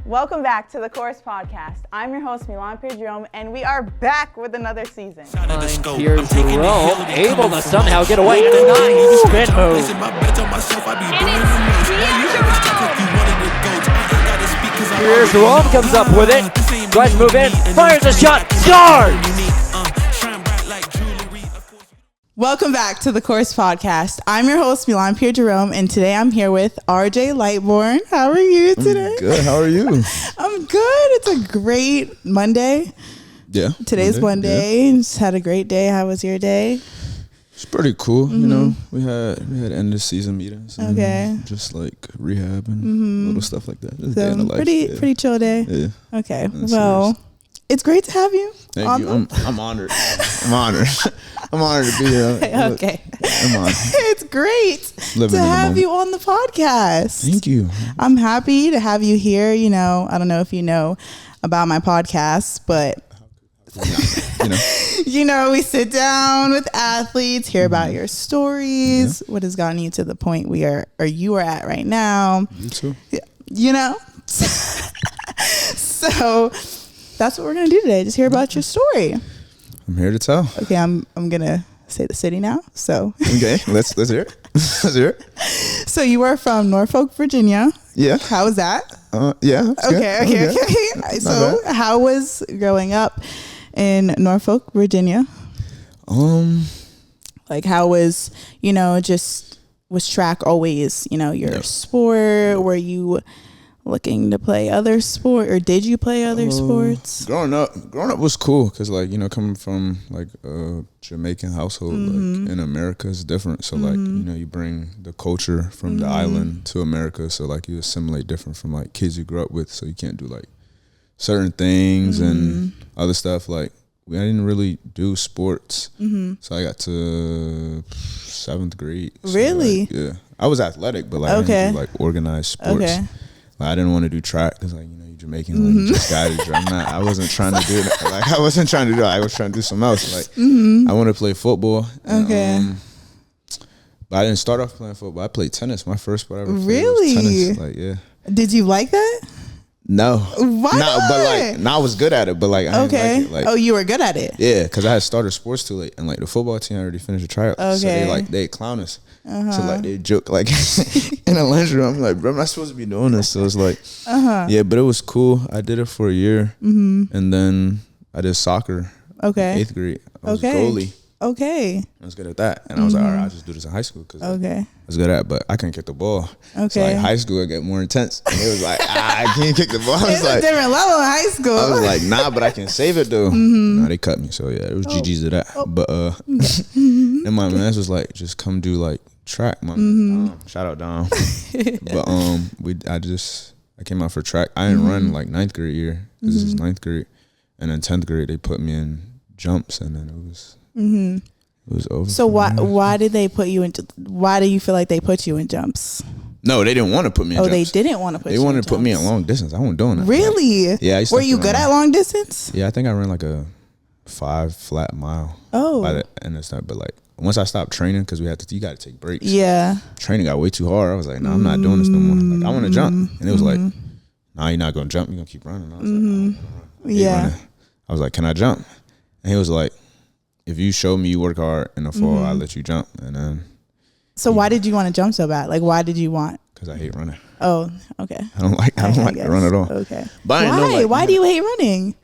Welcome back to the Chorus Podcast. I'm your host, Milan Pierre-Jerome, and we are back with another season. Pierre-Jerome able to somehow get away. Nice spin move. Pierre-Jerome comes up with it. Tries to move in. Fires a shot. Scores! Welcome back to the Chorus Podcast. I'm your host, Milan Pierre-Jerome, and today I'm here with RJ Lightbourne. How are you today? I'm good. How are you? I'm good. It's a great Monday. Yeah. Today's Monday. Yeah. Just had a great day. How was your day? It's pretty cool. You know, we had end of season meetings. And Okay. Just like rehab and little stuff like that. Just day in the So life. pretty chill day. Yeah. Okay. That's Well, serious. it's great to have you. Thank you. I'm honored. I'm honored. I'm honored to be here. Okay. I'm honored. It's great Living to in the have moment. you on the podcast. Thank you. I'm happy to have you here. You know, I don't know if you know about my podcast, but You know. you know, we sit down with athletes, hear about your stories, what has gotten you to the point you are at right now. You too. You know? So that's what we're gonna do today. Just hear about your story. I'm here to tell. Okay, I'm gonna say the city now. So Okay. Let's hear it. Let's hear it. so you are from Norfolk, Virginia. Yeah. How was that? Yeah. That's good. Okay. Not So bad. how was growing up in Norfolk, Virginia? Like how was, was track always, your sport? Were you looking to play other sport, or did you play other sports? Growing up was cool because, like, coming from like a Jamaican household, like in America is different. So like, you bring the culture from the island to America. So like you assimilate different from like kids you grew up with. So you can't do like certain things and other stuff. Like I didn't really do sports. So I got to 7th grade. So Really? like, yeah. I was athletic, but like I didn't do like organized sports. Okay. Like, I didn't want to do track because, like, you're Jamaican, like, you just got to drive. I wasn't trying to do that. Like, I wasn't trying to do it. I was trying to do something else. Like, I wanted to play football. And, Okay. but I didn't start off playing football. I played tennis. My first sport I ever played Really? was tennis. Like, yeah. Did you like that? No. Why No, not? but, like, I was good at it. But, like, I didn't Okay. like it. Like, Oh, you were good at it. yeah, because I had started sports too late. And, like, the football team, I already finished the tryout. So, Okay. they clown us. So, like, they joke, like, in the lunchroom. I'm like, bro, I'm not supposed to be doing this. So, it's like, yeah, but it was cool. I did it for a year. And then I did soccer. Okay. 8th grade. I was Okay. a goalie. Okay. I was good at that. And I was like, all right, I'll just do this in high school. Cause Okay. I was good at it, but I couldn't kick the ball. So, Okay. like, high school, it got more intense. And it was like, I can't kick the ball. I It's was a like, different level in high school. I was like, nah, but I can save it though. Nah, they cut me. So yeah, it was GG's to that. But and my man was like, just come do like track. My shout out Dom. But I came out for track. I didn't run like 9th grade year. This is 9th grade, and then 10th grade they put me in jumps, and then it was over. So why did they put you into? Why do you feel like they put you in jumps? No, they didn't want to put me in Oh, jumps. they didn't want to put. They you wanted in to put me in jumps. long distance. I wasn't doing that. Really? Like, yeah, I used to Were you good at long distance? Yeah, I think I ran like a 5 flat mile. Oh. By the end of stuff, but like once I stopped training, because you got to take breaks. Yeah. Training got way too hard. I was like, no, I'm not doing this no more. Like, I want to jump, and it was like, nah, you're not gonna jump. You're gonna keep running. I was like, oh, Yeah. running. I was like, can I jump? And he was like, if you show me you work hard in the fall, I'll let you jump. And then, So why did you want to jump so bad? Like, why did you want? because I hate running. Oh, okay. I don't like to run at all. Okay. But I didn't Why? know, like, Why do you hate running?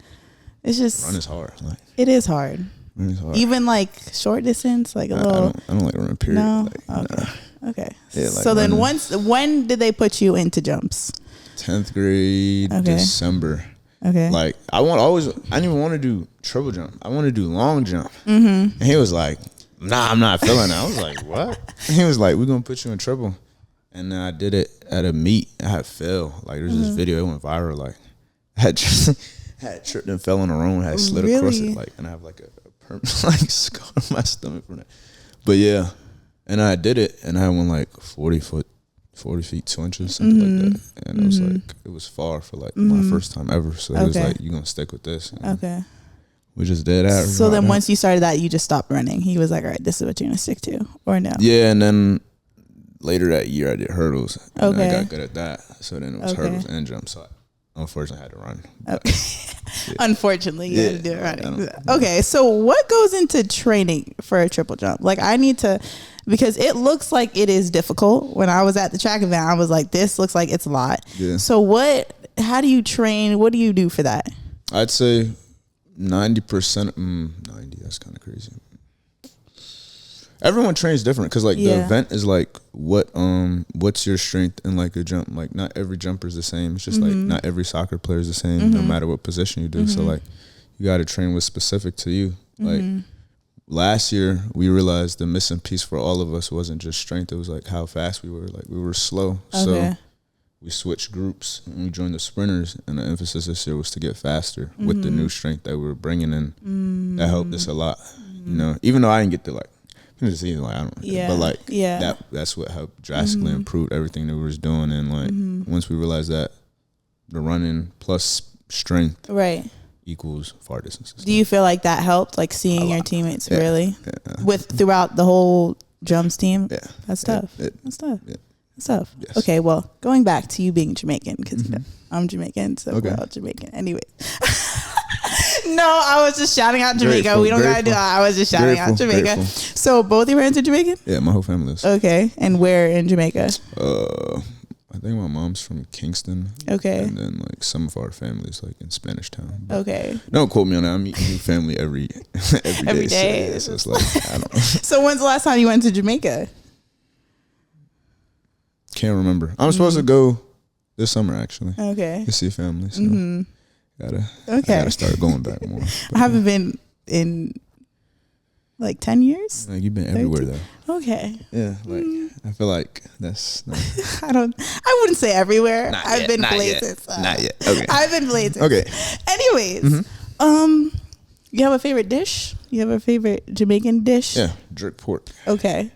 It's just Run is hard. Like, it is hard. run is hard. Even like short distance, like a little. I don't like running. Period. No. Like, Okay. Okay. Yeah, like So then, running. when did they put you into jumps? 10th grade, Okay. December. Okay. Like I didn't even want to do triple jump. I want to do long jump. And he was like, nah, I'm not feeling it. I was like, what? And he was like, we're going to put you in triple. And then I did it at a meet. I had fell. Like there's this video, it went viral. Like I had tripped and fell on the road, had slid across Really? it. Like, and I have like a permanent like scar on my stomach from that. But yeah. And I did it, and I went like 40 feet 2 inches, something like that. And it was like, it was far for like my first time ever. So it was Okay. like, you're gonna stick with this. And Okay. we just did that. So then once you started that, you just stopped running. He was like, all right, this is what you're going to stick to, or no? Yeah, and then later that year I did hurdles. And Okay. I got good at that. So then it was Okay. hurdles and jump. So unfortunately, I had to run. Okay. Unfortunately, you had to do it running. Okay, so what goes into training for a triple jump? Like, I need to, because it looks like it is difficult. When I was at the track event, I was like, this looks like it's a lot. Yeah. So how do you train? What do you do for that? I'd say 90%, 90, that's kind of crazy. Everyone trains different because, like, the event is like what's your strength in like a jump. Like, not every jumper is the same. It's just like not every soccer player is the same, no matter what position you do. So like, you got to train what's specific to you. Like, last year we realized the missing piece for all of us wasn't just strength. It was like how fast we were. Like, we were slow. Okay. So we switched groups and we joined the sprinters. And the emphasis this year was to get faster with the new strength that we were bringing in. That helped us a lot. You know, even though I didn't get to like. Just like, I don't, but like that's what helped drastically improve everything that we was doing. And like once we realized that the running plus strength equals far distances. Do you feel like that helped, like seeing your teammates really with throughout the whole drums team? Yeah, that's tough. That's tough. Yeah. That's tough. Yes. Okay, well, going back to you being Jamaican, because you know I'm Jamaican, so we're all Jamaican anyway. No, I was just shouting out Jamaica. Grateful, we don't gotta do that. I was just shouting out Jamaica. Grateful. So both your parents are Jamaican? Yeah, my whole family is. Okay, and where in Jamaica? I think my mom's from Kingston. Okay. And then like some of our families like in Spanish Town. Okay. Don't quote me on that. I'm meeting new family every day. So it's like, I don't know. So when's the last time you went to Jamaica? Can't remember. I'm supposed to go this summer actually. Okay. To see family. So gotta start going back more. I haven't been in like 10 years. Like, you've been everywhere though. Okay. Yeah, like I feel like that's not I wouldn't say everywhere. I've been places. Not yet. Okay. I've been places. Okay. Anyways, you have a favorite dish? You have a favorite Jamaican dish? Yeah, jerk pork. Okay.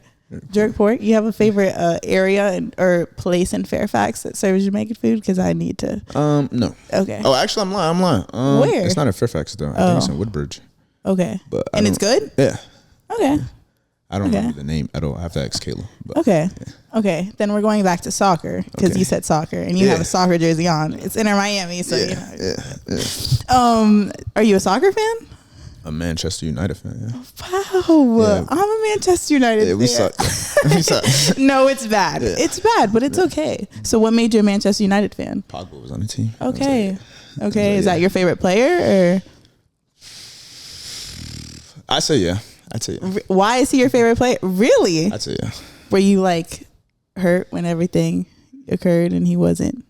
Jerk pork. You have a favorite area or place in Fairfax that serves Jamaican food? Because I need to. No. Okay. Oh, actually, I'm lying. Where? It's not in Fairfax though. I think it's in Woodbridge. Okay. But and it's good? Yeah. Okay. I don't remember the name at all. I have to ask Kayla. But, okay. Yeah. Okay. Then we're going back to soccer because you said soccer and you have a soccer jersey on. It's Inter Miami, so you know. Yeah. Are you a soccer fan? A Manchester United fan. Yeah. Wow. Yeah. I'm a Manchester United fan. We suck. We suck. No, it's bad. Yeah. It's bad, but it's okay. So what made you a Manchester United fan? Pogba was on the team. Okay. Okay. Is that your favorite player or? I say yeah. I'd say yeah. Why is he your favorite player? Really? I'd say yeah. Were you like hurt when everything occurred and he wasn't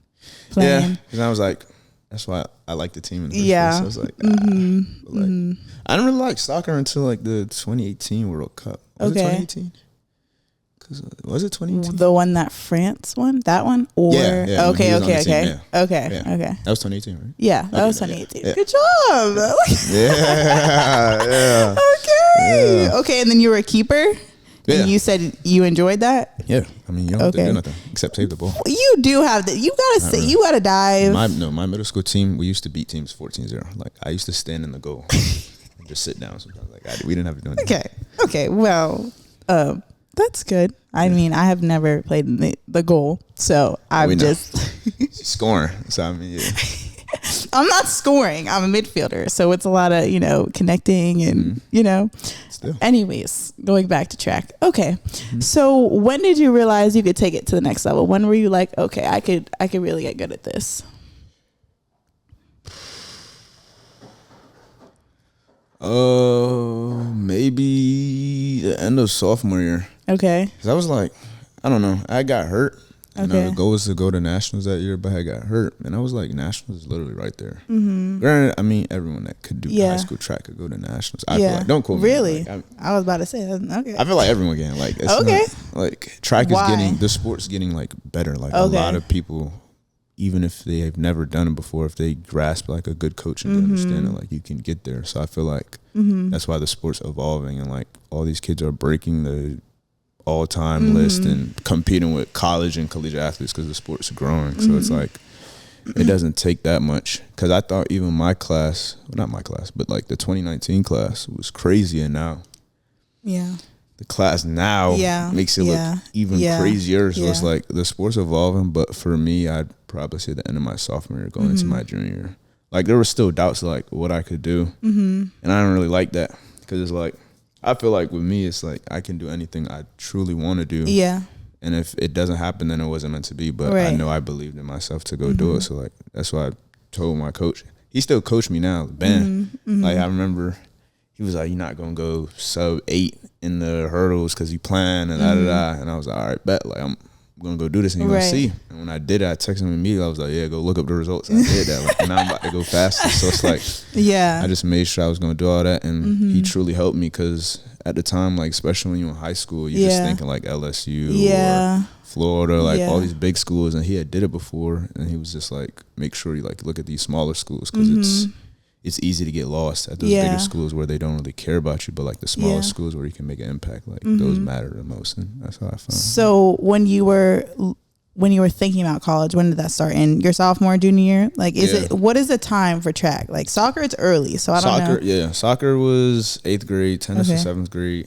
playing? Yeah, because I was like, that's why I like the team in the first place. So I was like, I didn't really like soccer until like the 2018 World Cup. Was it 2018? Was it 2018? The one that France won? That one? Or yeah. Okay. Yeah. Okay. That was 2018, right? Yeah, that was 2018. Yeah. Good job. Yeah. Okay. Yeah. Okay, and then you were a keeper? Yeah. And you said you enjoyed that? Yeah. I mean, you don't have to do nothing except save the ball. You do have that. You gotta say, you gotta dive. My middle school team, we used to beat teams 14-0. Like, I used to stand in the goal and just sit down sometimes. Like, we didn't have to do anything. Okay. Well, that's good. I mean, I have never played in the goal, so I'm just scoring. So I mean, yeah. I'm not scoring. I'm a midfielder, so it's a lot of connecting and Still. Anyways, going back to track. Okay, so when did you realize you could take it to the next level? When were you like, okay, I could really get good at this? Maybe the end of sophomore year. Okay. Because I was like, I don't know. I got hurt. The goal was to go to nationals that year, but I got hurt. And I was like, nationals is literally right there. Mm-hmm. Granted, I mean, everyone that could do high school track could go to nationals. I feel like, don't quote me. Really? Like, I was about to say, okay. I feel like everyone getting like, it's not, like track is getting, the sport's getting like better. Like a lot of people, even if they have never done it before, if they grasp like a good coach and understand it, like you can get there. So I feel like that's why the sport's evolving and like all these kids are breaking the all-time list and competing with college and collegiate athletes because the sport's growing. So it's like it doesn't take that much. Because I thought even my class, well, not my class, but like the 2019 class was crazy, and now the class now makes it look even crazier. So it's like the sport's evolving. But for me, I'd probably say the end of my sophomore year going into my junior year. Like there were still doubts like what I could do. And I don't really like that because it's like, I feel like with me, it's like I can do anything I truly want to do. Yeah. And if it doesn't happen, then it wasn't meant to be. But I know I believed in myself to go do it. So like, that's why I told my coach. He still coached me now, Ben. Like I remember he was like, "You're not gonna go sub 8 in the hurdles because you plan and da da da." And I was like, "All right, bet. Like I'm gonna go do this and you're gonna see." And when I did it, I texted him immediately. I was like, "Yeah, go look up the results." And I did that. Like, and now I'm about to go faster. So it's like, I just made sure I was gonna do all that, and he truly helped me because at the time, like especially when you're in high school, you're just thinking like LSU or Florida, like all these big schools, and he had did it before, and he was just like, make sure you like look at these smaller schools because it's easy to get lost at those bigger schools where they don't really care about you, but like the smaller schools where you can make an impact, like those matter the most, and that's how I found. So when you were thinking about college, when did that start? In your sophomore, junior year? Like, what is the time for track? Like soccer, it's early, so I don't know. Yeah, soccer was 8th grade, tennis was 7th grade.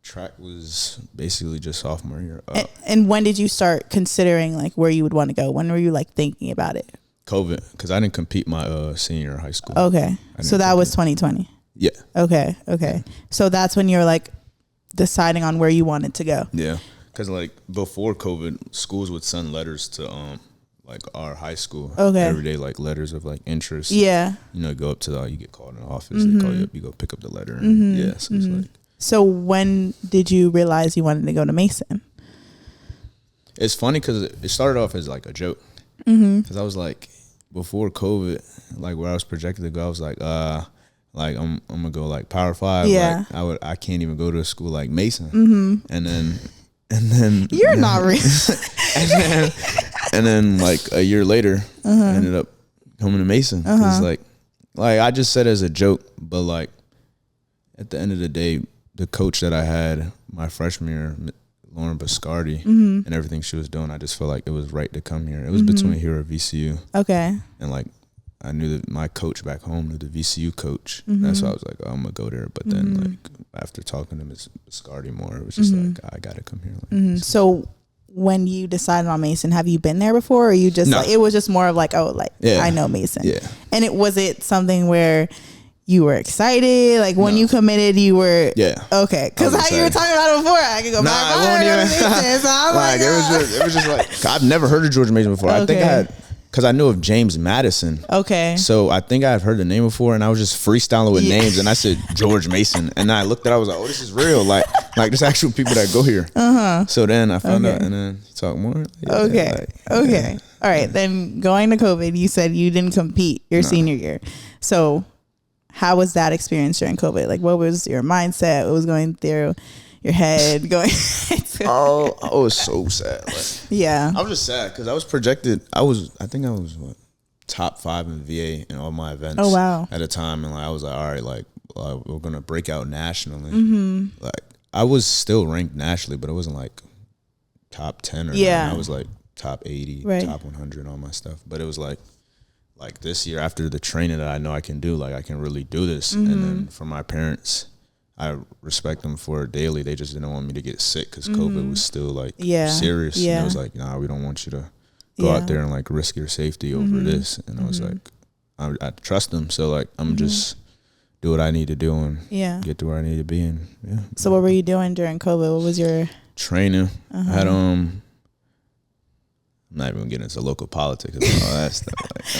Track was basically just sophomore year. And when did you start considering like where you would want to go? When were you like thinking about it? COVID, because I didn't compete my senior year of high school. Okay, so that was 2020. Yeah. Okay. So that's when you were like deciding on where you wanted to go. Yeah, because like before COVID, schools would send letters to like our high school every day, like letters of like interest. Yeah. You know, go up to you get called in the office. They call you up. You go pick up the letter. And so it's like. So when did you realize you wanted to go to Mason? It's funny because it started off as like a joke. Because I was like, before COVID, like where I was projected to go, I was like I'm gonna go like Power 5. Yeah. Like I can't even go to a school like Mason. And then you're not real. and then like a year later, I ended up coming to Mason. Because like I just said as a joke, but like at the end of the day, the coach that I had my freshman year, Lauren Biscardi, and everything she was doing, I just felt like it was right to come here. It was between here or VCU. Okay. And like I knew that my coach back home knew the VCU coach. That's why I was like, I'm gonna go there. But then like after talking to Ms. Biscardi more, it was just like I gotta come here. Like, so when you decided on Mason, have you been there before, or you just like it was just more of like, I know Mason. Yeah. And was it something where you were excited? Like when you committed, you were okay. Because how you were talking about it before, I could go back. Like it was just like I've never heard of George Mason before. I think I had because I knew of James Madison. Okay. So I think I've heard the name before, and I was just freestyling with names, and I said George Mason, and I looked at it, I was like, oh, this is real. Like there's actual people that go here. So then I found out, and then talk more. Okay. All right. Then going to COVID, you said you didn't compete your senior year. So how was that experience during COVID? Like, what was your mindset? What was going through your head? I was so sad. Like, I was just sad because I was projected. I think I was top 5 in VA in all my events. Oh wow! At a time, and like I was like, all right, like we're gonna break out nationally. Like I was still ranked nationally, but it wasn't like top 10 or nothing. I was like top 80, top 100, all my stuff. But it was like this year, after the training that I know I can do, like I can really do this. And then for my parents, I respect them for it daily. They just didn't want me to get sick because COVID was still like serious. And it was like, nah, we don't want you to go out there and like risk your safety over this. And I was like, I trust them. So like, I'm just do what I need to do and get to where I need to be. And So what were you doing during COVID? What was your training? I had I'm not even gonna get into local politics and all that stuff.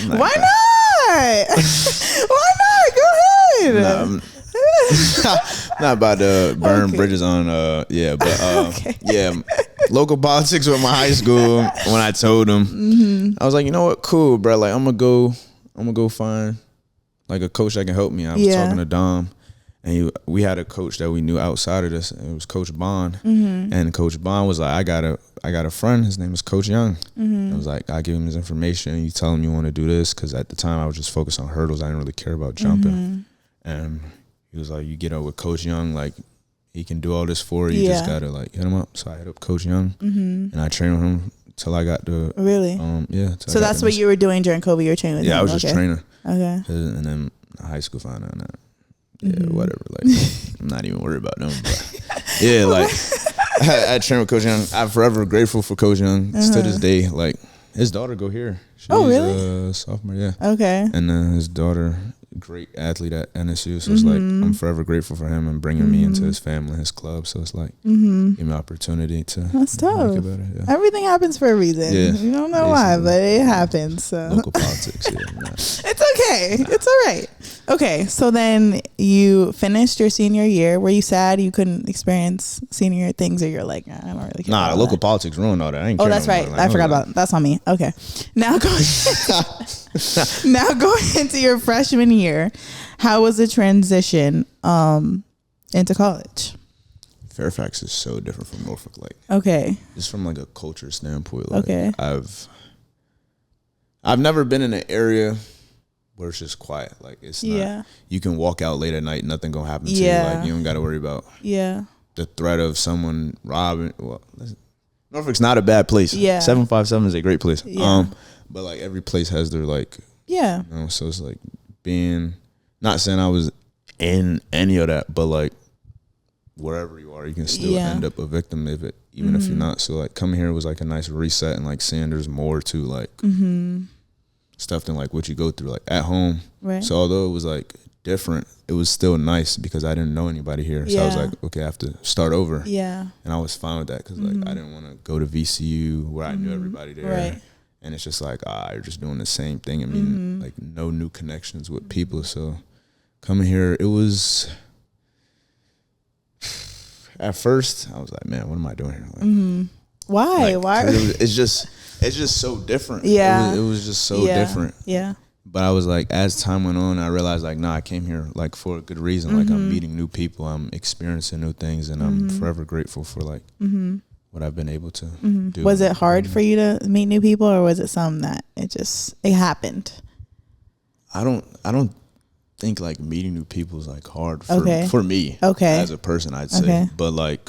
Like, Why not? Why not? Go ahead. I'm not about to burn bridges on local politics with my high school. When I told them, I was like, you know what, cool, bro. Like I'm gonna go find like a coach that can help me. I was talking to Dom, and we had a coach that we knew outside of this. It was Coach Bond, and Coach Bond was like, I got a friend. His name is Coach Young. I was like, I give him his information. You tell him you want to do this, because at the time I was just focused on hurdles. I didn't really care about jumping. And he was like, you get up with Coach Young, like he can do all this for you. You just gotta like hit him up. So I hit up Coach Young, and I trained with him till I got to So that's what you were doing during COVID. You were training with him. I was just training. Okay. And then high school found out that. Whatever. Like, I'm not even worried about them. But Yeah, like I trained with Coach Young. I'm forever grateful for Coach Young to this day. Like his daughter go here. She's really? A sophomore, yeah. Okay. And then his daughter, great athlete at NSU. So it's like I'm forever grateful for him and bringing me into his family, his club. So it's like give me opportunity to That's tough. make it better. Yeah. Everything happens for a reason. Yeah, You don't know why, but it happens. So local politics. Yeah, nah. It's okay. It's all right. Okay, so then you finished your senior year. Were you sad you couldn't experience senior things, or you're like, I don't really care? Nah, about local that. politics ruined all that. I ain't Oh, that's right. I forgot about that's on me. Okay, now going now going into your freshman year, how was the transition into college? Fairfax is so different from Norfolk. Like, okay, just from like a culture standpoint. Like, okay, I've never been in an area where it's just quiet. Like it's not. You can walk out late at night, nothing gonna happen to you. Like you don't got to worry about the threat of someone robbing. Well, Norfolk's not a bad place. 757 is a great place. But like every place has their like so it's like being, not saying I was in any of that, but like wherever you are, you can still end up a victim of it, even if you're not. So like coming here was like a nice reset, and like saying there's more to like stuff than like what you go through like at home. Right. So although it was like different, it was still nice because I didn't know anybody here. So I was like, okay, I have to start over. Yeah. And I was fine with that because like I didn't want to go to VCU where I knew everybody there. Right. And it's just like, you're just doing the same thing. I mean, like no new connections with people. So coming here, it was, at first I was like, man, what am I doing here? Like, why? Like, why? It's just so different. Yeah. It was just so different. Yeah. But I was like, as time went on, I realized like, I came here like for a good reason. Like I'm meeting new people, I'm experiencing new things, and I'm forever grateful for like what I've been able to do. Was it hard for you to meet new people, or was it something that it happened? I don't think like meeting new people is like hard for me as a person, I'd say. But like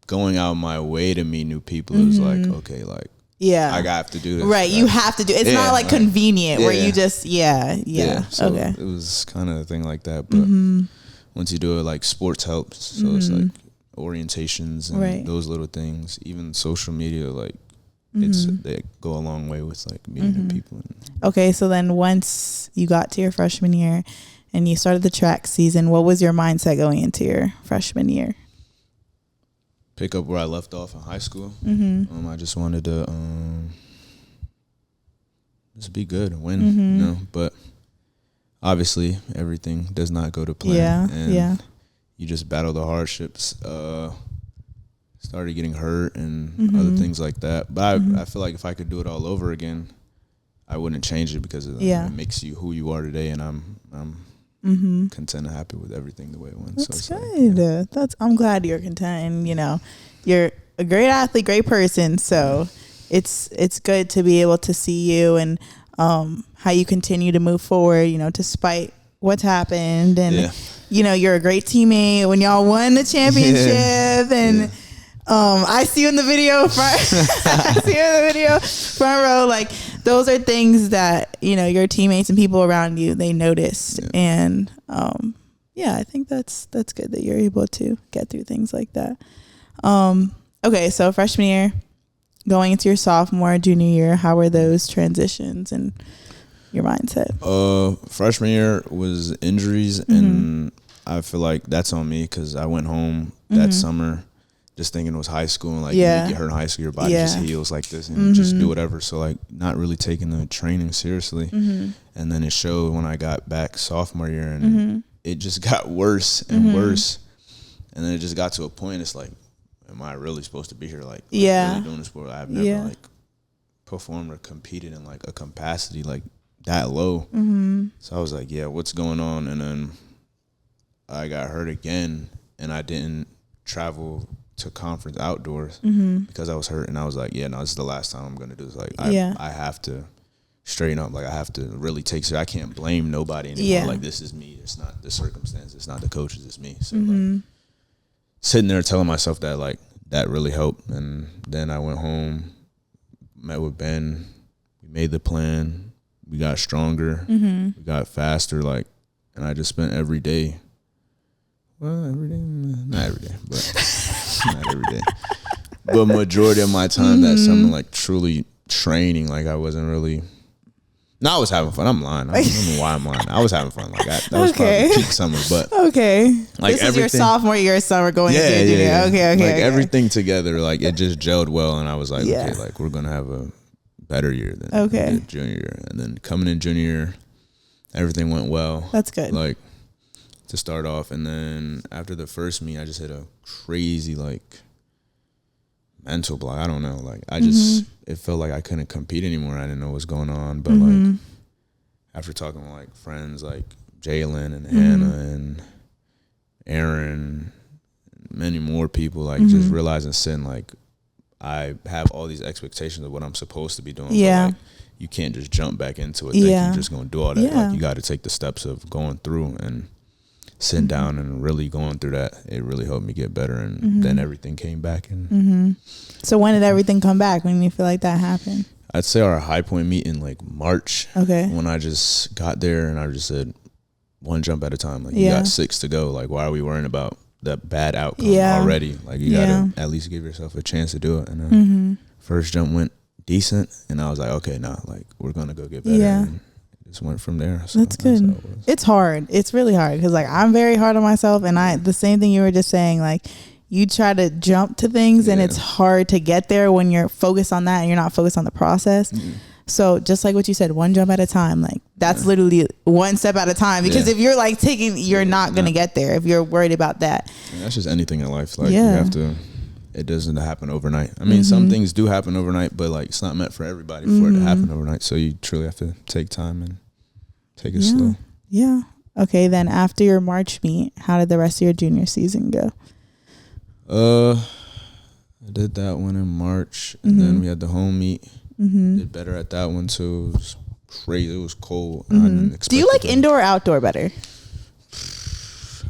going out my way to meet new people is like, okay, like I have to do this. Right, you have to do it's not like convenient where you just So it was kind of a thing like that. But once you do it, like sports helps. So it's like orientations and those little things, even social media, like they go a long way with like meeting new people. Okay, so then once you got to your freshman year and you started the track season, what was your mindset going into your freshman year? Pick up where I left off in high school. I just wanted to just be good and win, you know. But obviously, everything does not go to plan. And you just battle the hardships. Started getting hurt and other things like that. But I feel like if I could do it all over again, I wouldn't change it because it makes you who you are today. And I'm content and happy with everything the way it went. That's so good. Like, I'm glad you're content, and you know, you're a great athlete, great person. So it's good to be able to see you and how you continue to move forward, you know, despite what's happened. And you know, you're a great teammate when y'all won the championship. And I see you in the video front row. Like those are things that, you know, your teammates and people around you, they noticed. And I think that's good that you're able to get through things like that. Okay, so freshman year, going into your sophomore, junior year, how were those transitions and your mindset? Freshman year was injuries, and I feel like that's on me because I went home that summer just thinking it was high school, and like you get hurt in high school, your body just heals like this and just do whatever. So like not really taking the training seriously. And then it showed when I got back sophomore year, and it just got worse and worse. And then it just got to a point, it's like, am I really supposed to be here? Like really doing this sport? I've never like performed or competed in like a capacity like that low. So I was like, what's going on? And then I got hurt again, and I didn't travel to conference outdoors because I was hurt. And I was like, this is the last time I'm gonna do this. Like I have to straighten up. Like I have to really take I can't blame nobody anymore. Like this is me. It's not the circumstance. It's not the coaches. It's me. So like sitting there telling myself that, like, that really helped. And then I went home, met with Ben. We made the plan. We got stronger. We got faster. Like, and I just spent every day. Well, every day, not every day, but not every day. But majority of my time that summer, like truly training, like I wasn't really. No, I was having fun. I'm lying. I don't know why I'm lying. I was having fun. Like that was probably peak summer, but like this is your sophomore year of summer going into your junior. Okay. Like everything together, like it just gelled well, and I was like, okay, like we're gonna have a better year than junior year. And then coming in junior year, everything went well. That's good. Like to start off, and then after the first meet, I just hit a crazy like mental block. I don't know. Like I just it felt like I couldn't compete anymore. I didn't know what's going on. But like after talking to like friends like Jalen and Hannah and Aaron, and many more people, like just realizing sin, like I have all these expectations of what I'm supposed to be doing. Yeah. But like you can't just jump back into it thinking you're just gonna do all that. Like you gotta take the steps of going through and sitting down and really going through that. It really helped me get better, and then everything came back. And so when did everything come back? When do you feel like that happened? I'd say our high point meet in like March. Okay. When I just got there and I just said, one jump at a time. Like you got 6 to go. Like why are we worrying about the bad outcome already? Like you gotta at least give yourself a chance to do it. And then first jump went decent, and I was like, okay, nah, like we're gonna go get better. And just went from there. So that's good. It's hard. It's really hard because like I'm very hard on myself, and the same thing you were just saying, like you try to jump to things and it's hard to get there when you're focused on that and you're not focused on the process. So just like what you said, one jump at a time, like that's literally one step at a time, because if you're like you're not going to get there if you're worried about that. And that's just anything in life. Like you have to, it doesn't happen overnight. I mean, some things do happen overnight, but like it's not meant for everybody for it to happen overnight. So you truly have to take time and take it slow. Yeah. Okay. Then after your March meet, how did the rest of your junior season go? I did that one in March, and then we had the home meet. Did better at that one too. It was crazy. It was cold. I didn't expect Do you like indoor or outdoor better?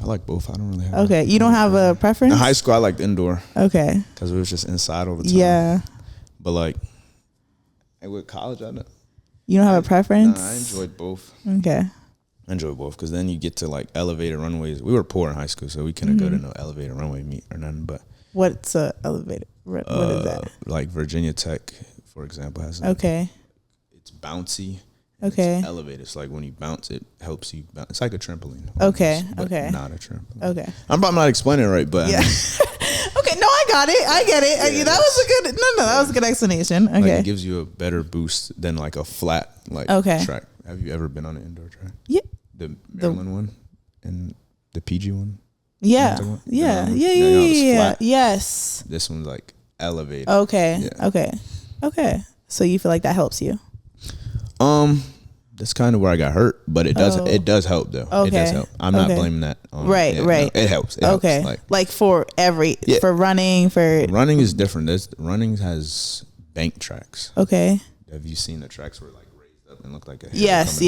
I like both. I don't really have. Okay. You don't have a preference? In high school, I liked indoor. Okay. Because it was just inside all the time. Yeah. But like, with college, I don't. You don't have a preference? Nah, I enjoyed both. Okay. I enjoyed both because then you get to like elevated runways. We were poor in high school, so we couldn't go to no elevated runway meet or nothing. But what's a elevated? What is that? Like Virginia Tech, for example, has it's bouncy. Okay. It's elevated. It's like when you bounce, it helps you bounce. It's like a trampoline. Okay. But okay. Not a trampoline. Okay. I'm probably not explaining it right, but yeah. Okay. No, I got it. I get it. Yeah, that was a good. No, that was a good explanation. Okay. Like it gives you a better boost than like a flat track. Have you ever been on an indoor track? Yeah. The Maryland one and the PG one. Yeah. Yeah. Yeah. Yes. This one's like elevated. Okay. Yeah. Okay. So you feel like that helps you? That's kind of where I got hurt, but it does help though. Okay. It does help. I'm not blaming that. Right. No, it helps. It okay. Helps. Like for running, running is different. Running has bank tracks. Okay. Have you seen the tracks where like raised up and look like a yes.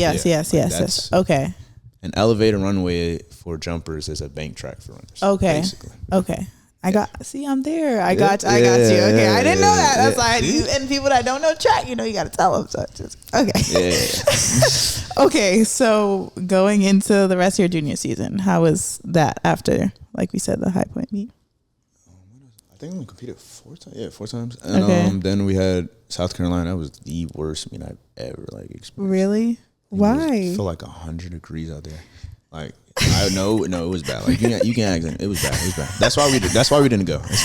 Okay. An elevated runway for jumpers is a bank track for runners. Okay. Basically. Okay. I'm there. I got you. Okay. I didn't know that. That's why and people that don't know track, you got to tell them. So okay. Okay. So going into the rest of your junior season, how was that after, like we said, the high point meet? I think we competed 4 times. Yeah, 4 times. And then we had South Carolina. That was the worst meet I've ever experienced. Really? Why? It felt like 100 degrees out there. Like I know, it was bad. Like you can ask them. It was bad. That's why we didn't go. That's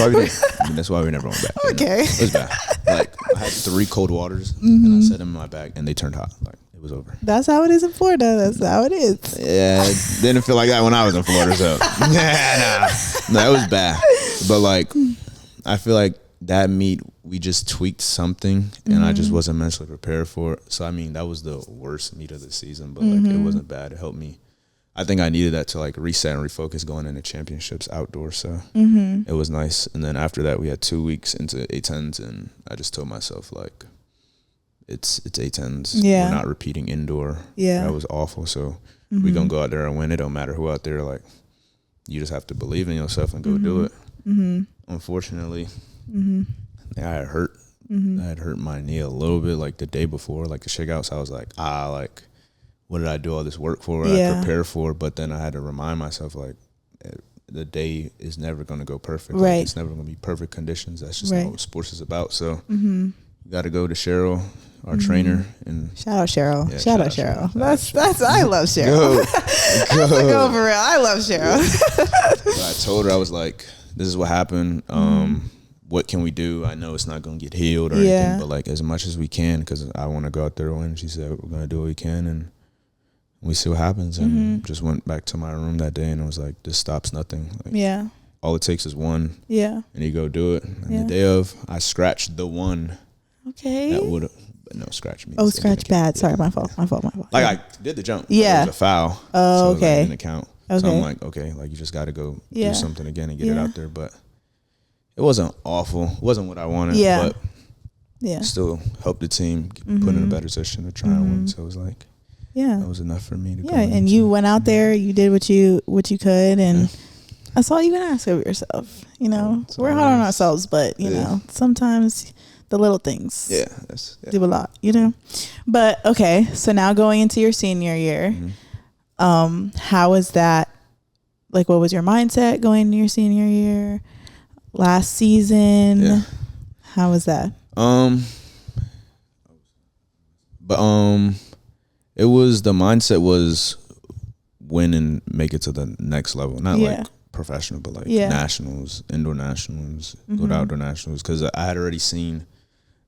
why we never went back. Okay. It was bad. Like I had 3 cold waters and I set them in my bag and they turned hot. Like it was over. That's how it is in Florida. That's how it is. Yeah, it didn't feel like that when I was in Florida. So no, it was bad. But like I feel like that meet we just tweaked something and I just wasn't mentally prepared for it. So I mean that was the worst meet of the season, but like it wasn't bad. It helped me. I think I needed that to like reset and refocus going into championships outdoors. So it was nice. And then after that we had 2 weeks into A10s and I just told myself like it's A10s. Yeah. We're not repeating indoor. Yeah. That was awful. So we're gonna go out there and win. It don't matter who out there, like you just have to believe in yourself and go do it. Unfortunately, I had hurt. I had hurt my knee a little bit like the day before, like the shakeout. So I was like, what did I do all this work for? What did I prepare for? But then I had to remind myself, like, the day is never going to go perfect. Right. Like, it's never going to be perfect conditions. That's just not what sports is about. So you got to go to Cheryl, our trainer, and shout out Cheryl. Yeah, shout out Cheryl. That's I love Cheryl. That's a go for real. I love Cheryl. So I told her, I was like, this is what happened. What can we do? I know it's not going to get healed or anything, but like as much as we can, because I want to go out there and win. She said, we're going to do what we can, and we see what happens. And just went back to my room that day, and it was like, this stops nothing. Like, all it takes is one. Yeah. And you go do it. And the day of, I scratched the one. Okay. That would have, no, scratch me. Oh, scratch bad. Sorry, my fault. Like I did the jump. Yeah. It was a foul. Oh, so okay. It didn't count. Okay. So I'm like, okay, like you just got to go do something again and get it out there. But it wasn't awful. It wasn't what I wanted. Yeah. But still helped the team put in a better position to try and win. So it was like, that was enough for me to go. And you went out there, you did what you could, and that's all you can ask of yourself. You know, we're hard on ourselves, but you know, sometimes the little things do a lot, you know. But okay, so now going into your senior year, how was that? Like, what was your mindset going into your senior year? Last season, how was that? It was, the mindset was win and make it to the next level, not like professional, but like nationals, indoor nationals, go to outdoor nationals, because I had already seen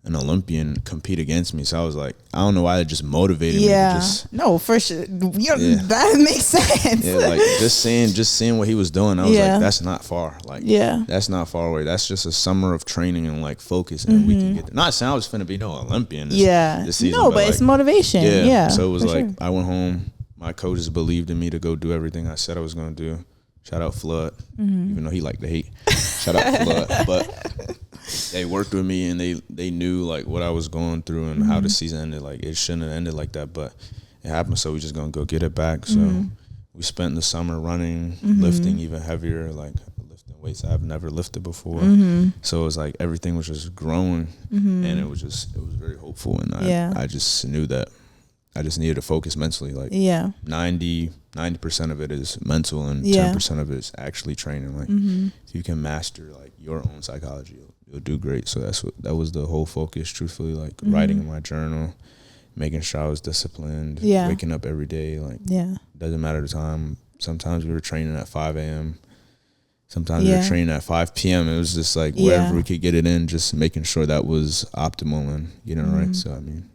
an Olympian compete against me, so I was like, I don't know why it just motivated me to just, no, for sure, that makes sense. Like just seeing what he was doing, I was like, that's not far, like that's not far away, that's just a summer of training and like focus, and we can get there. Not saying I was finna be no Olympian this season, no, but like, it's motivation. So it was like sure. I went home, my coaches believed in me to go do everything I said I was going to do. Shout out Flood, even though he liked to hate. Shout out Flood, but they worked with me, and they knew like what I was going through and how the season ended. Like, it shouldn't have ended like that, but it happened. So we just gonna go get it back. So we spent the summer running, lifting even heavier, like lifting weights I've never lifted before. So it was like everything was just growing, and it was very hopeful. And I just knew that I just needed to focus mentally. Like 90% of it is mental, and 10% of it is actually training. Like if you can master like your own psychology, you'll do great. So that was the whole focus, truthfully. Like writing in my journal, making sure I was disciplined, waking up every day. Like doesn't matter the time. Sometimes we were training at 5 a.m. Sometimes we were training at 5 p.m. It was just like wherever we could get it in, just making sure that was optimal and right. So I mean,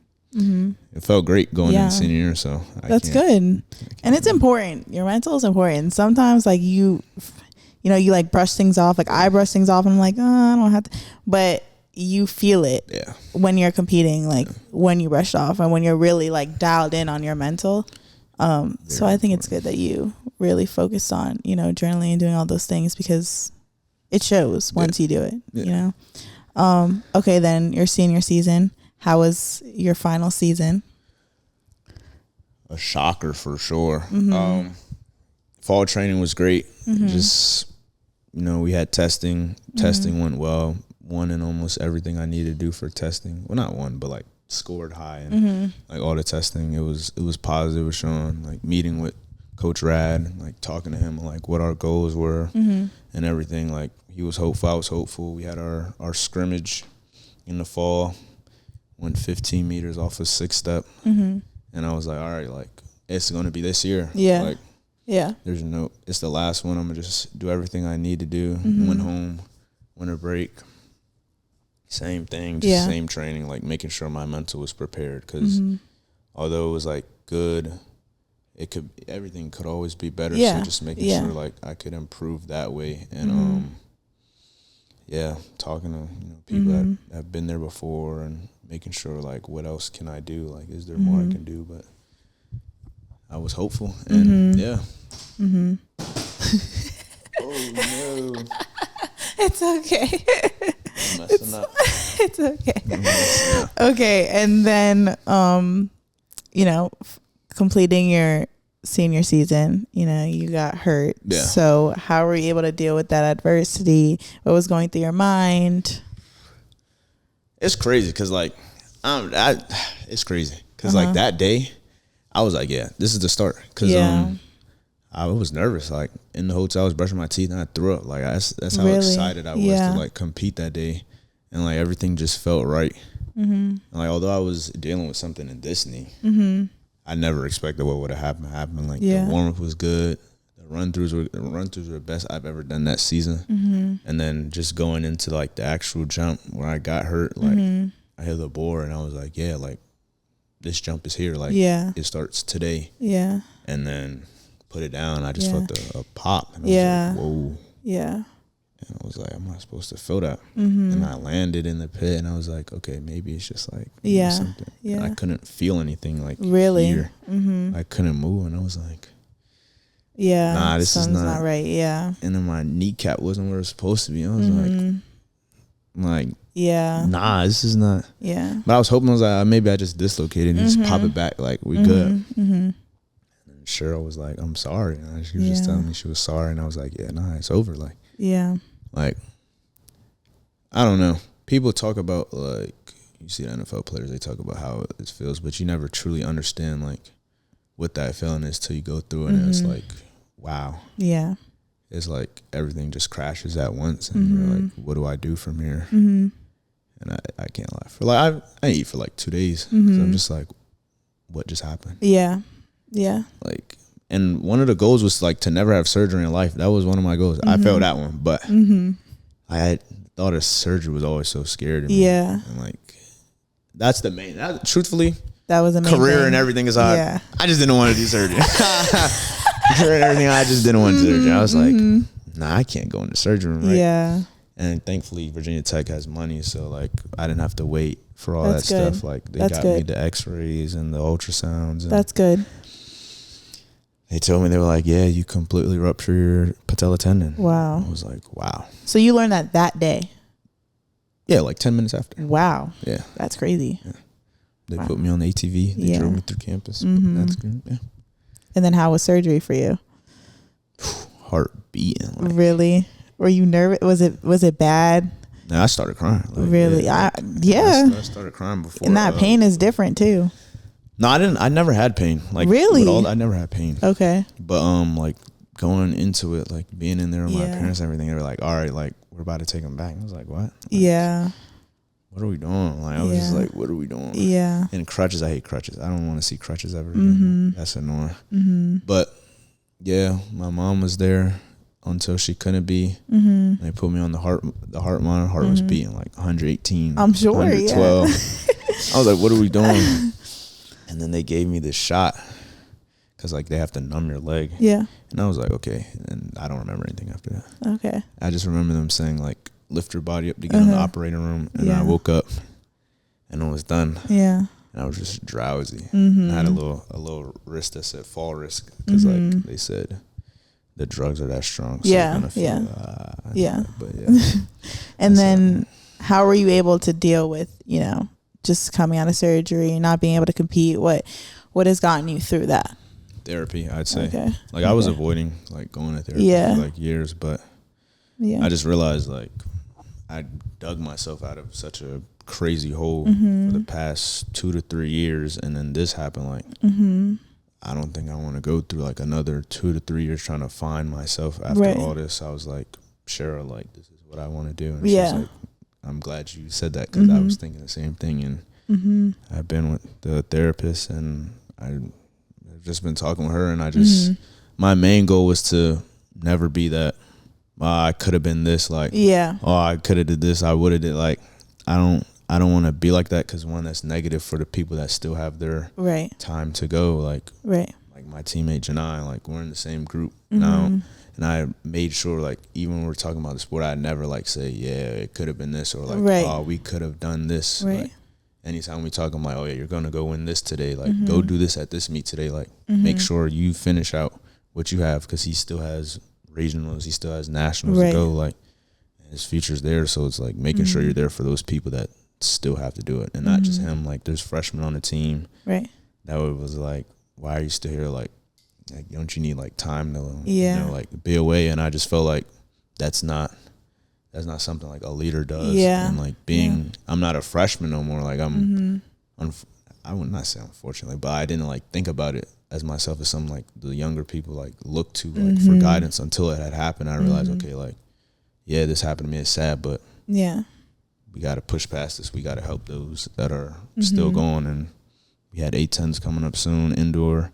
it felt great going into senior year. So that's good, and it's important. Your mental is important. Sometimes like you you like brush things off. Like I brush things off, and I'm like, oh, I don't have to. But you feel it when you're competing, like when you brush off, and when you're really like dialed in on your mental. So I think it's good that you really focused on journaling and doing all those things, because it shows once you do it. You know. Okay, then your senior season. How was your final season? A shocker for sure. Fall training was great. Just, we had testing. Testing went well. Won in almost everything I needed to do for testing. Well, not won, but like scored high. And like all the testing, it was positive with Sean. Like meeting with Coach Rad, like talking to him, like what our goals were and everything. Like he was hopeful, I was hopeful. We had our scrimmage in the fall. Went 15 meters off a 6-step. And I was like, all right, like it's going to be this year. Like, there's it's the last one. I'm going to just do everything I need to do. Went home, winter break. Same thing, just same training, like making sure my mental was prepared. Because although it was like good, everything could always be better. So just making sure like I could improve that way. And talking to people that have been there before, and making sure like what else can I do? Like, is there more I can do? But I was hopeful, and oh no, it's okay. I'm messing up. It's okay. Okay, and then completing your senior season, you got hurt. So how were you able to deal with that adversity? What was going through your mind? It's crazy because like it's crazy because like that day I was like, this is the start, because I was nervous. Like in the hotel, I was brushing my teeth and I threw up. Like that's how Really? excited I was to like compete that day, and like everything just felt right. And, like although I was dealing with something in Disney, I never expected what would have happened. Like the warm up was good. The run throughs were the best I've ever done that season. And then just going into like the actual jump where I got hurt, like I hit the board and I was like, yeah, like this jump is here. Like it starts today. Yeah. And then put it down. I just felt a pop. And I was like, whoa. Yeah. And I was like, I'm not supposed to feel that. And I landed in the pit and I was like, okay, maybe it's just like something. And I couldn't feel anything like here. I couldn't move and I was like, nah, this is not right. Yeah. And then my kneecap wasn't where it was supposed to be. I was like, nah, this is not. Yeah. But I was hoping, I was like, maybe I just dislocated and just pop it back. Like, we good. And Cheryl was like, I'm sorry. And she was just telling me she was sorry. And I was like, yeah, nah, it's over. Like, like, I don't know. People talk about, like, you see the NFL players, they talk about how it feels, but you never truly understand, like, what that feeling is till you go through it. And it's like, wow. Yeah. It's like everything just crashes at once. And you're like, what do I do from here? And I can't lie. For like, I eat for like 2 days. So I'm just like, what just happened? Yeah. Yeah. Like, and one of the goals was like to never have surgery in life. That was one of my goals. I failed that one, but I had thought of surgery was always so scary to me. Yeah. And like, that's the main, truthfully, that was a main career thing. And everything aside. Yeah. I just didn't want to do surgery. Career and everything, I just didn't want to do surgery. I was like, nah, I can't go into surgery room, right? Yeah. And thankfully, Virginia Tech has money, so like I didn't have to wait for all that stuff. Like they got me the X-rays and the ultrasounds. And that's good. They told me, they were like, yeah, you completely rupture your patella tendon. Wow. I was like, wow. So you learned that day? Yeah, like 10 minutes after. Wow. Yeah. That's crazy. Yeah. They put me on the ATV. They drove me through campus. That's good. Yeah. And then how was surgery for you? Heart beating. Like, really? Were you nervous? Was it bad? No, I started crying. Like, really? I started crying before. And that pain is different too. No, I didn't. I never had pain. Like really, I never had pain. Okay. But like going into it, like being in there with my parents and everything, they were like, "All right, like we're about to take him back." I was like, "What?" Like, yeah. What are we doing? Like I was just like, "What are we doing?" Yeah. And crutches, I hate crutches. I don't want to see crutches ever again. That's annoying. But yeah, my mom was there until she couldn't be. They put me on the heart monitor. Heart was beating like 118. I'm sure. 112. I was like, "What are we doing?" And then they gave me this shot because like they have to numb your leg. Yeah. And I was like, okay. And I don't remember anything after that. Okay. I just remember them saying like, lift your body up to get in the operating room. And I woke up and it was done. Yeah. And I was just drowsy. I had a little wrist that said fall risk because like they said the drugs are that strong. So you're gonna feel, but yeah. And then how were you able to deal with, just coming out of surgery, not being able to compete? What has gotten you through that? Therapy, I'd say. Okay. Like I was avoiding like going to therapy for like years, but I just realized like I dug myself out of such a crazy hole for the past 2 to 3 years, and then this happened. Like I don't think I want to go through like another 2 to 3 years trying to find myself after all this. I was like, Cheryl, like this is what I want to do. And she was like, I'm glad you said that because I was thinking the same thing. And I've been with the therapist and I've just been talking with her, and I just, my main goal was to never be that, I could have been this, like, I could have did this, I would have did, like, I don't want to be like that because one, that's negative for the people that still have their time to go. Like, like my teammate Janai, like we're in the same group now. And I made sure, like, even when we're talking about the sport, I never, like, say, it could have been this, or, like, oh, we could have done this. Like, anytime we talk, I'm like, oh, yeah, you're going to go win this today. Like, go do this at this meet today. Like, make sure you finish out what you have because he still has regionals. He still has nationals to go. Like, and his future's there. So it's, like, making sure you're there for those people that still have to do it. And not just him. Like, there's freshmen on the team. Right. That was, like, why are you still here? Like, don't you need like time to like be away? And I just felt like that's not something like a leader does. And like being I'm not a freshman no more. Like I'm I would not say unfortunately, but I didn't like think about it as myself as some like the younger people like look to like for guidance until it had happened. I realized, okay, like, yeah, this happened to me. It's sad, but we got to push past this. We got to help those that are still going. And we had 810s coming up soon, indoor.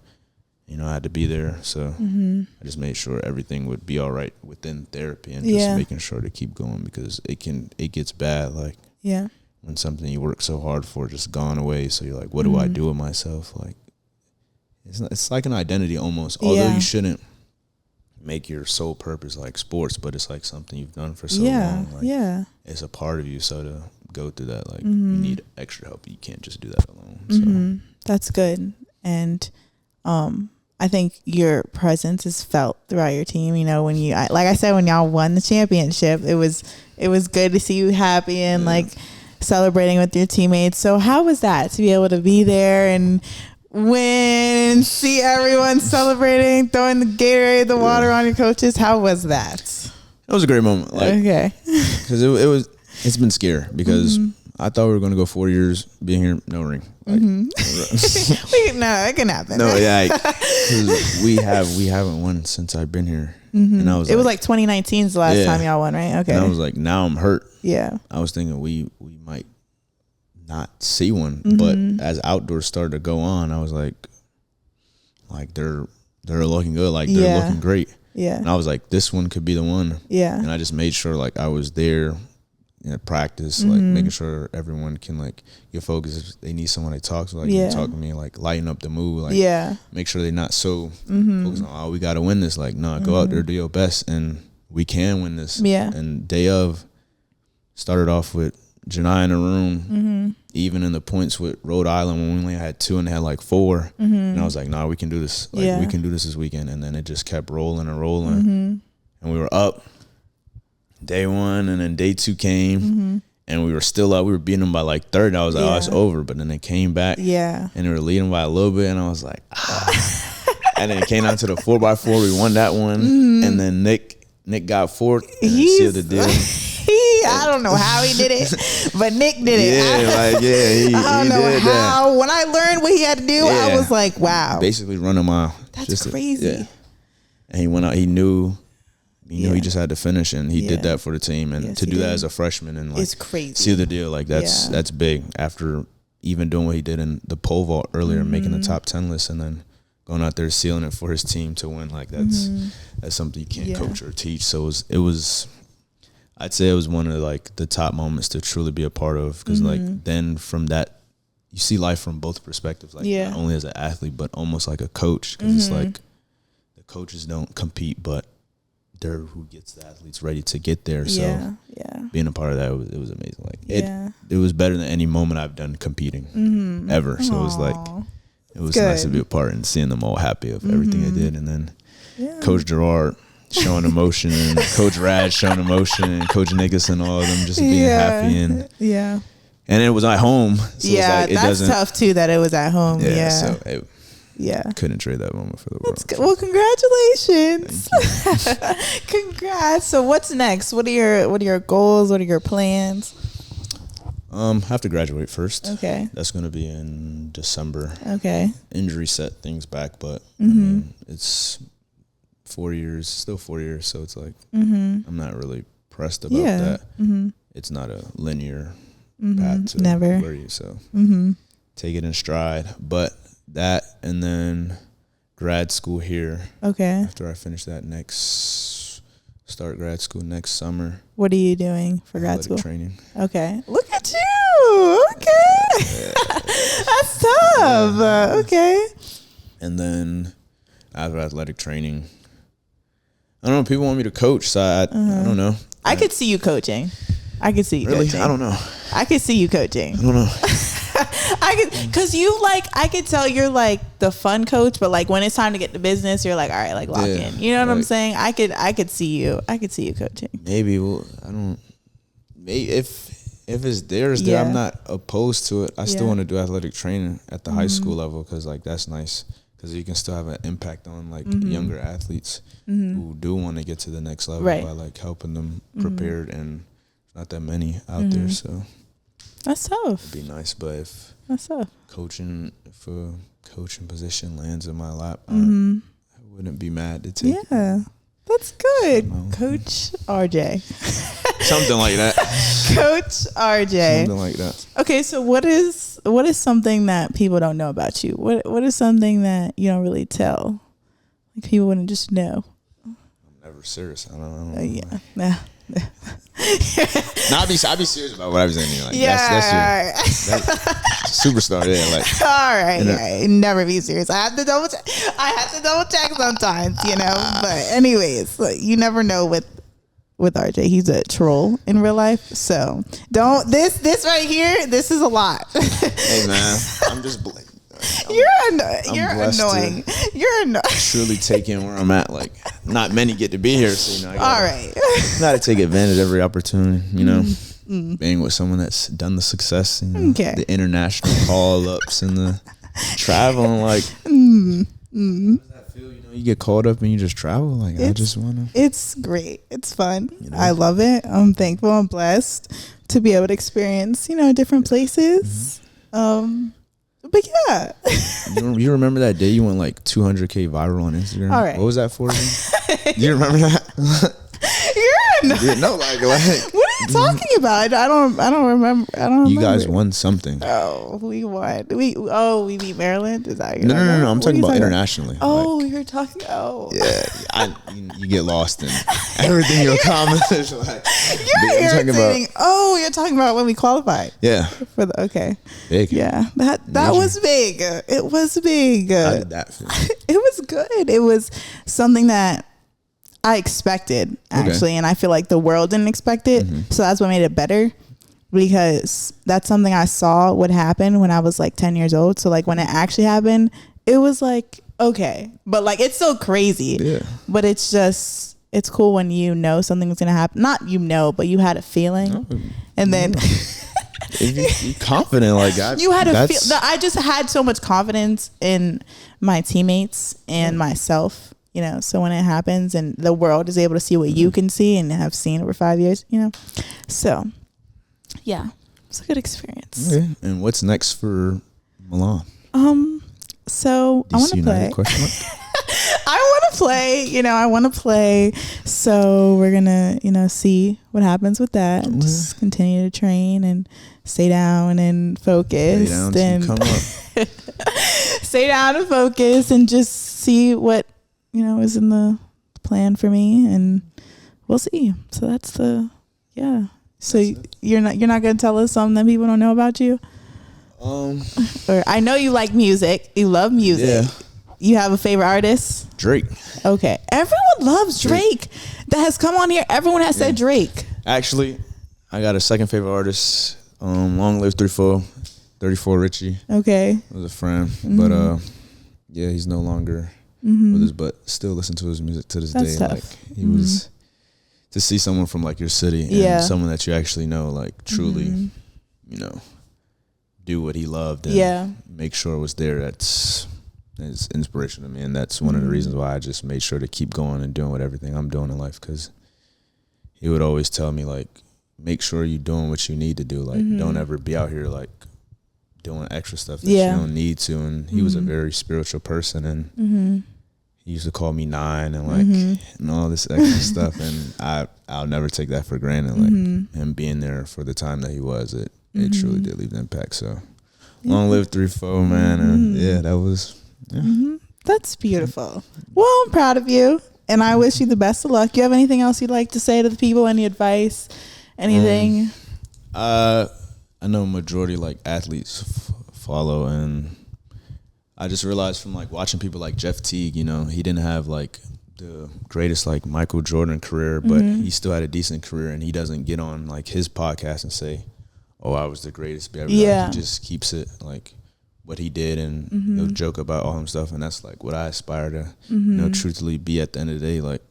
You know, I had to be there. So I just made sure everything would be all right within therapy and just making sure to keep going, because it gets bad. Like, when something you work so hard for just gone away. So you're like, what do I do with myself? Like, it's like an identity almost. Although you shouldn't make your sole purpose like sports, but it's like something you've done for so long. Like, it's a part of you. So to go through that, like, you need extra help. You can't just do that alone. So that's good. And I think your presence is felt throughout your team. You know, when like I said, when y'all won the championship, it was good to see you happy and like celebrating with your teammates. So how was that to be able to be there and win, see everyone celebrating, throwing the Gatorade, the water on your coaches? How was that? It was a great moment. Like, because it's been scary because I thought we were going to go 4 years being here, no ring. Like, no, it can happen. No, yeah, because we haven't won since I've been here, and I was. It was like 2019's the last time y'all won, right? Okay. And I was like, now I'm hurt. Yeah. I was thinking we might not see one, but as outdoors started to go on, I was like they're looking good, like they're looking great. Yeah. And I was like, this one could be the one. Yeah. And I just made sure like I was there. Practice, like making sure everyone can like get focused. If they need someone to talk to, like you talk to me, like lighten up the mood, like make sure they're not so focused on, we got to win this. Like, no, go out there, do your best, and we can win this. Yeah. And day of started off with Janai in the room, even in the points with Rhode Island when we only had 2 and they had like 4, and I was like, nah, we can do this. Like we can do this weekend, and then it just kept rolling and rolling, and we were up day 1, and then day 2 came, and we were still up. We were beating them by like 30. I was like, oh, it's over. But then they came back, and they were leading by a little bit, and I was like, and then it came down to the 4x4. We won that one, and then Nick got 4th and sealed the deal. I don't know how he did it, but Nick did it. He I don't know did how. that. When I learned what he had to do, I was like, wow. Basically run a mile. That's crazy. And he went out. He knew he just had to finish, and he did that for the team. And to do that as a freshman and like it's crazy. Seal the deal, like that's big. After even doing what he did in the pole vault earlier, making the top 10 list, and then going out there sealing it for his team to win, like that's something you can't coach or teach. So it was I'd say it was one of like the top moments to truly be a part of, because like then from that you see life from both perspectives, like not only as an athlete but almost like a coach, because it's like the coaches don't compete, but they're who gets the athletes ready to get there. So being a part of that, it was amazing. Like it was better than any moment I've done competing ever. So it was like it was nice to be a part and seeing them all happy of everything they did, and then Coach Gerard showing emotion, and Coach Rad showing emotion, and Coach Nicholson, all of them just being happy, and it was at home. So it's like, that's tough too that it was at home. So couldn't trade that moment for the world. Well, congratulations. Congrats. So what's next? What are your goals? What are your plans? Have to graduate first. Okay. That's going to be in December. Okay. Injury set things back, but I mean, it's 4 years, still 4 years, so it's like I'm not really pressed about that. It's not a linear path to where you, so take it in stride. But that, and then grad school here. Okay. After I finish that, start grad school next summer. What are you doing for grad school? Training. Okay. Look at you. Okay. That's tough. Okay. And then after athletic training, I don't know. People want me to coach, so I don't know. I could see you coaching. I could see you coaching. I don't know. I could see you coaching. I don't know. Cause you I could tell you're like the fun coach, but like when it's time to get to business, you're like, all right, like lock in. You know what I'm saying? I could see you coaching. Maybe. Well, I don't. Maybe if it's there, I'm not opposed to it. I still want to do athletic training at the high school level, because like that's nice, because you can still have an impact on like younger athletes who do want to get to the next level by like helping them prepared, and not that many out there, so that's tough. It'd be nice, but if That's tough. Coaching, if a coaching position lands in my lap, I wouldn't be mad to take it. Yeah. That's good. Coach RJ. Something like that. Coach RJ. Something like that. Okay, so what is something that people don't know about you? What is something that you don't really tell? Like people wouldn't just know. I'm never serious. I don't know. Yeah. Nah. No, I'd be serious about what I was saying. Like, that's superstar. Yeah, like. All right. Never be serious. I have to double check sometimes, you know. But anyways, like, you never know with RJ. He's a troll in real life. So don't this right here. This is a lot. Hey man, I'm just. You're annoying. You're annoying. Truly taking where I'm at. Like, not many get to be here, so I gotta take advantage of every opportunity. You know, being with someone that's done the success, the international call ups and the traveling. Like, how does that feel? You know, you get called up and you just travel. Like, I just wanna. It's great. It's fun. You know? I love it. I'm thankful. I'm blessed to be able to experience, different places. But yeah. You remember that day you went like 200K viral on Instagram? All right. What was that for again? Do you remember that? No, like what are you talking about? I don't remember. You guys won something. Oh, we won. We beat Maryland. Is that no? I'm talking about internationally. Oh, like, you're talking. Oh, yeah. You get lost in everything you accomplish. Like, you're irritating. You're talking about when we qualified. Yeah. Okay. Big. Yeah. That was big. It was big. How did that feel? It was good. It was something that I expected, actually, and I feel like the world didn't expect it. So that's what made it better, because that's something I saw would happen when I was like 10 years old. So like when it actually happened, it was like, okay, but like it's still crazy. Yeah. But it's cool when you know something was gonna happen. Not but you had a feeling, and then if you're confident, like you had a feel. I just had so much confidence in my teammates and myself. So when it happens and the world is able to see what you can see and have seen over 5 years, so yeah, it's a good experience. Okay. And what's next for Milan? So I want to play. I want to play. I want to play. So we're gonna, see what happens with that. And just continue to train and stay down and focus. Stay down and focus and just see what. Is in the plan for me, and we'll see. So that's So you're not gonna tell us something that people don't know about you? Or I know you like music. You love music. Yeah. You have a favorite artist? Drake. Okay. Everyone loves Drake. That has come on here. Everyone has said Drake. Actually, I got a second favorite artist. Long live 34 Richie. Okay. Was a friend, but he's no longer. With us, but still listen to his music to this day. Tough. Like he was to see someone from like your city and someone that you actually know, like truly, do what he loved and make sure it was there. That's inspiration to me, and that's one of the reasons why I just made sure to keep going and doing everything I'm doing in life, because he would always tell me like, make sure you're doing what you need to do. Like don't ever be out here like doing extra stuff that you don't need to. And he was a very spiritual person, and he used to call me 9 and like and all this extra stuff, and I'll never take that for granted. Like him being there for the time that he was, it truly did leave an impact. So long live 3-4, man. And that was That's beautiful. Well, I'm proud of you, and I wish you the best of luck. Do you have anything else you'd like to say to the people? Any advice? Anything? I know majority like athletes follow, and I just realized from like watching people like Jeff Teague, he didn't have like the greatest like Michael Jordan career, but he still had a decent career, and he doesn't get on like his podcast and say, "Oh, I was the greatest." Like, he just keeps it like what he did, and he'll joke about all him stuff, and that's like what I aspire to, truthfully be at the end of the day. Like,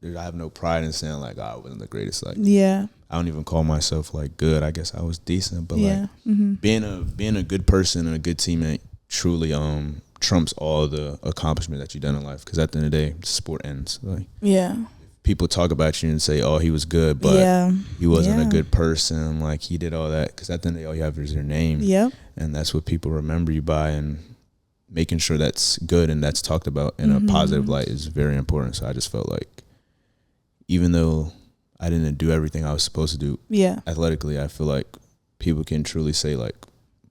I have no pride in saying like, I wasn't the greatest. Like, I don't even call myself like good. I guess I was decent, but like being a good person and a good teammate truly trumps all the accomplishment that you've done in life, because at the end of the day, the sport ends. Like, people talk about you and say, oh, he was good, but he wasn't a good person. Like, he did all that. Because at the end of the day, all you have is your name. Yep. And that's what people remember you by. And making sure that's good and that's talked about in a positive light is very important. So I just felt like, even though I didn't do everything I was supposed to do athletically, I feel like people can truly say, like,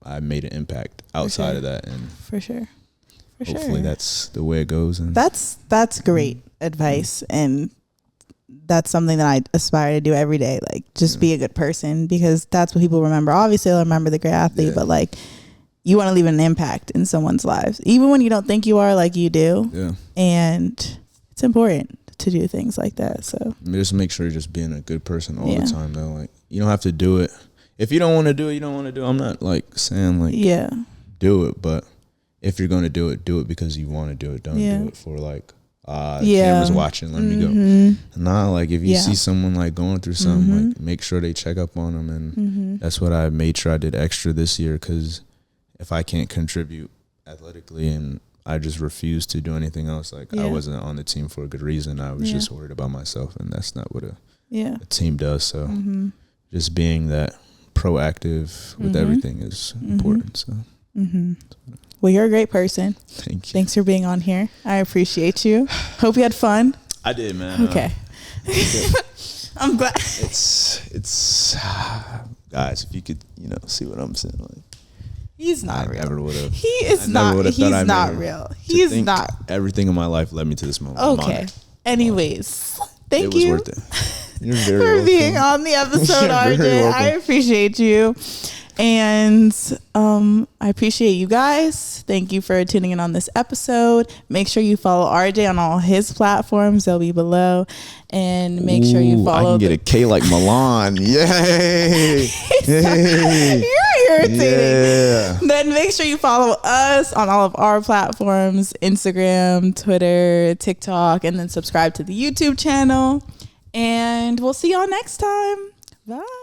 I made an impact outside of that. And for sure. Hopefully that's the way it goes. And that's great advice. And that's something that I aspire to do every day. Like, just be a good person, because that's what people remember. Obviously they'll remember the great athlete, but like, you want to leave an impact in someone's lives, even when you don't think you are, like you do. Yeah. And it's important to do things like that. So just make sure you're just being a good person all the time, though. Like, you don't have to do it. If you don't want to do it, you don't want to do it. I'm not like saying like do it, but if you're going to do it because you want to do it. Don't do it for like the camera's watching, let me go. Nah, like, if you see someone like going through something, like, make sure they check up on them. And that's what I made sure I did extra this year, because if I can't contribute athletically and I just refuse to do anything else, like, I wasn't on the team for a good reason. I was just worried about myself, and that's not what a team does. So just being that proactive with everything is important. So well, you're a great person. Thank you. Thanks for being on here. I appreciate you. Hope you had fun. I did, man. Okay. I'm glad. It's guys, if you could, see what I'm saying, like, he's not real. Never would have. He is not. He's not real. He's not. Everything in my life led me to this moment. Okay. Anyways, thank you. It was worth it. You're very for welcome. being on the episode, RJ. I appreciate you. And I appreciate you guys. Thank you for tuning in on this episode. Make sure you follow RJ on all his platforms. They'll be below. And make sure you follow. I can get a K like Milan. Yay! You're irritating. Yeah. Then make sure you follow us on all of our platforms: Instagram, Twitter, TikTok, and then subscribe to the YouTube channel. And we'll see y'all next time. Bye.